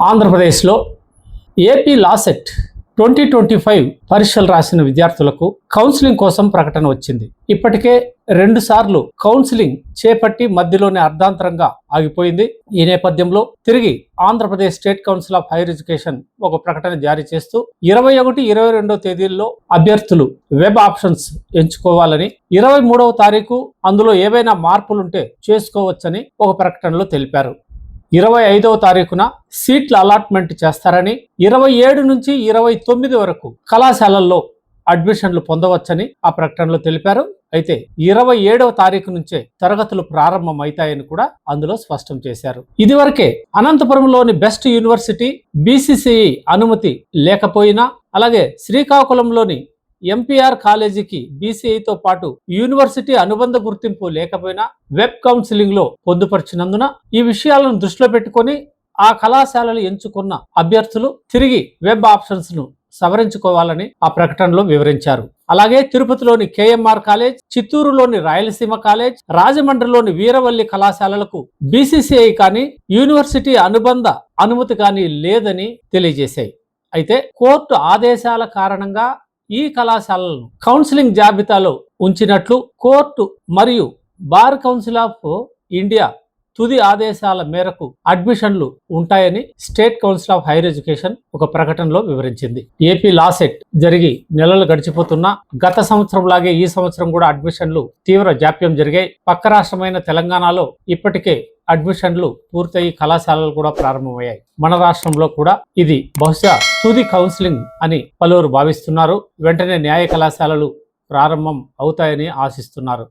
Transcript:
ఆంధ్రప్రదేశ్లో AP LAWCET 2025 పరీక్షలు రాసిన విద్యార్థులకు కౌన్సిలింగ్ కోసం ప్రకటన వచ్చింది. ఇప్పటికే 2 సార్లు కౌన్సిలింగ్ చేపట్టి మధ్యలోనే అర్ధాంతరంగా ఆగిపోయింది. ఈ నేపథ్యంలో తిరిగి Andhra Pradesh state council of higher education ఒక ప్రకటన జారీ చేస్తూ 21, 22 తేదీల్లో అభ్యర్థులు వెబ్ ఆప్షన్స్ ఎంచుకోవాలని, 23వ తారీఖు అందులో ఏవైనా మార్పులుంటే చేసుకోవచ్చని ఒక ప్రకటనలో తెలిపారు. 25వ తారీఖున సీట్ల అలాట్మెంట్ చేస్తారని, 27 నుంచి 29 వరకు కళాశాలల్లో అడ్మిషన్లు పొందవచ్చని ఆ ప్రకటనలో తెలిపారు. అయితే 27వ తారీఖు నుంచే తరగతులు ప్రారంభమవుతాయని కూడా అందులో స్పష్టం చేశారు. ఇదివరకే అనంతపురంలోని బెస్ట్ యూనివర్సిటీ బీసీసీఈ అనుమతి లేకపోయినా, అలాగే శ్రీకాకుళంలోని ఎంపీఆర్ కాలేజీకి బీసీఐతో పాటు యూనివర్సిటీ అనుబంధ గుర్తింపు లేకపోయినా వెబ్ కౌన్సిలింగ్ లో పొందుపరిచినందున ఈ విషయాలను దృష్టిలో పెట్టుకొని ఆ కళాశాలలు ఎంచుకున్న అభ్యర్థులు తిరిగి వెబ్ ఆప్షన్స్ ను సవరించుకోవాలని ఆ ప్రకటనలో వివరించారు. అలాగే తిరుపతిలోని కేఎంఆర్ కాలేజ్, చిత్తూరులోని రాయలసీమ కాలేజ్, రాజమండ్రిలోని వీరవల్లి కళాశాలలకు బీసీసీఐ కానీ యూనివర్సిటీ అనుబంధ అనుమతి కానీ లేదని తెలియజేశాయి. అయితే కోర్టు ఆదేశాల కారణంగా ఈ కళాశాలలను కౌన్సిలింగ్ జాబితాలో ఉంచినట్లు కోర్టు మరియు బార్ కౌన్సిల్ ఆఫ్ ఇండియా తుది ఆదేశాల మేరకు అడ్మిషన్లు ఉంటాయని state council of higher education ఒక ప్రకటనలో వివరించింది. ఏపీ లాసెట్ జరిగి నెలలు గడిచిపోతున్నా గత సంవత్సరం లాగే ఈ సంవత్సరం కూడా అడ్మిషన్లు తీవ్ర జాప్యం జరిగాయి. పక్క రాష్ట్రమైన తెలంగాణలో ఇప్పటికే అడ్మిషన్లు పూర్తయి కళాశాలలు కూడా ప్రారంభమయ్యాయి. మన రాష్ట్రంలో కూడా ఇది బహుశా తుది కౌన్సిలింగ్ అని పలువురు భావిస్తున్నారు. వెంటనే న్యాయ కళాశాలలు ప్రారంభం అవుతాయని ఆశిస్తున్నారు.